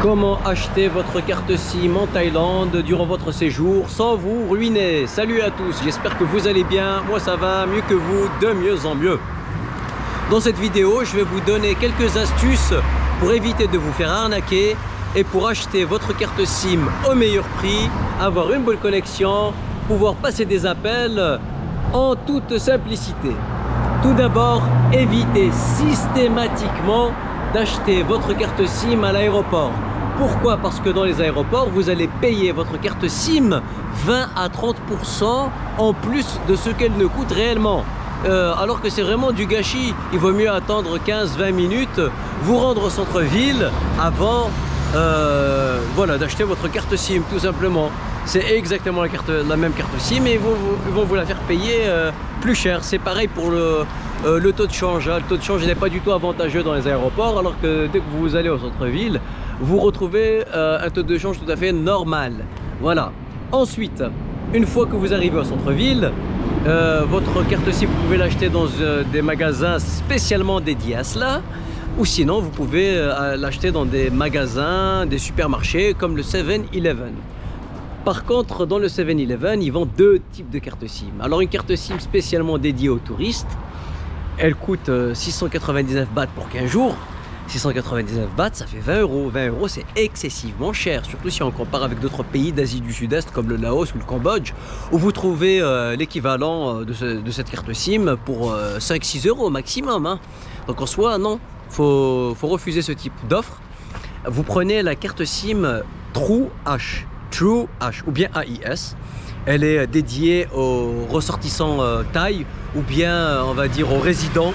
Comment acheter votre carte SIM en Thaïlande durant votre séjour sans vous ruiner? Salut à tous, j'espère que vous allez bien. Moi ça va mieux que vous, de mieux en mieux. Dans cette vidéo, je vais vous donner quelques astuces pour éviter de vous faire arnaquer et pour acheter votre carte SIM au meilleur prix, avoir une bonne connexion, pouvoir passer des appels en toute simplicité. Tout d'abord, évitez systématiquement d'acheter votre carte SIM à l'aéroport. Pourquoi? Parce que dans les aéroports, vous allez payer votre carte SIM 20 à 30% en plus de ce qu'elle ne coûte réellement. Alors que c'est vraiment du gâchis. Il vaut mieux attendre 15-20 minutes, vous rendre au centre-ville avant voilà, d'acheter votre carte SIM tout simplement. C'est exactement la même carte SIM et ils vont vous la faire payer plus cher. C'est pareil pour le taux de change. Le taux de change n'est pas du tout avantageux dans les aéroports, alors que dès que vous allez au centre-ville, vous retrouvez un taux de change tout à fait normal. Voilà. Ensuite, une fois que vous arrivez au centre-ville, votre carte SIM, vous pouvez l'acheter dans des magasins spécialement dédiés à cela. Ou sinon, vous pouvez l'acheter dans des magasins, des supermarchés comme le 7-Eleven. Par contre, dans le 7-Eleven, ils vendent deux types de cartes SIM. Alors, une carte SIM spécialement dédiée aux touristes, elle coûte 699 bahts pour 15 jours. 699 bahts, ça fait 20 euros. 20 euros, c'est excessivement cher, surtout si on compare avec d'autres pays d'Asie du Sud-Est comme le Laos ou le Cambodge, où vous trouvez l'équivalent de cette carte SIM pour 5-6 euros maximum. Hein. Donc en soi, non, faut refuser ce type d'offre. Vous prenez la carte SIM True H ou bien AIS. Elle est dédiée aux ressortissants thaï ou bien on va dire aux résidents,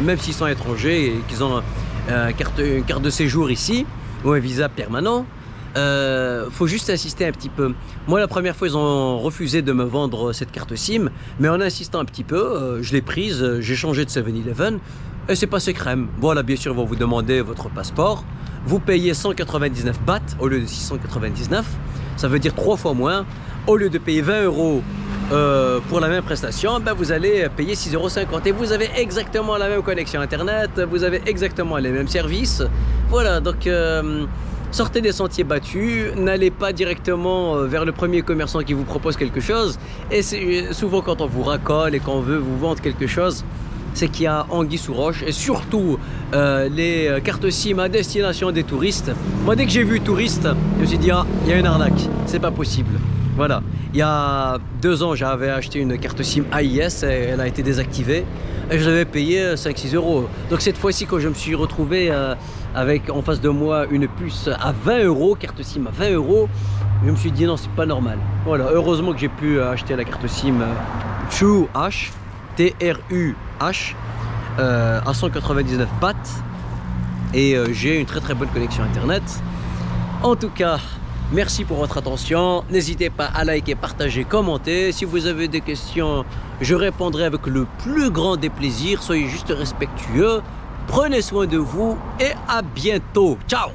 même s'ils sont étrangers et qu'ils ont une carte de séjour ici ou un visa permanent. Faut juste insister un petit peu. Moi la première fois ils ont refusé de me vendre cette carte SIM, mais en insistant un petit peu, je l'ai prise, j'ai changé de 7-Eleven et c'est passé crème. Voilà, bien sûr ils vont vous demander votre passeport, vous payez 199 bahts au lieu de 699, ça veut dire 3 fois moins. Au lieu de payer 20 euros pour la même prestation, ben vous allez payer 6,50 euros et vous avez exactement la même connexion internet, vous avez exactement les mêmes services. Voilà, donc sortez des sentiers battus, n'allez pas directement vers le premier commerçant qui vous propose quelque chose. Et c'est souvent quand on vous racole et qu'on veut vous vendre quelque chose, c'est qu'il y a anguille sous roche. Et surtout les cartes SIM à destination des touristes. Moi dès que j'ai vu touriste, je me suis dit ah, il y a une arnaque, c'est pas possible. Voilà, il y a 2 ans, j'avais acheté une carte SIM AIS et elle a été désactivée et je l'avais payé 5-6 euros. Donc cette fois-ci, quand je me suis retrouvé avec en face de moi une puce à 20 euros, carte SIM à 20 euros, je me suis dit non, c'est pas normal. Voilà, heureusement que j'ai pu acheter la carte SIM True H, T-R-U-H, à 199 bahts et j'ai une très bonne connexion internet. En tout cas, merci pour votre attention, n'hésitez pas à liker, partager, commenter. Si vous avez des questions, je répondrai avec le plus grand des plaisirs. Soyez juste respectueux, prenez soin de vous et à bientôt. Ciao!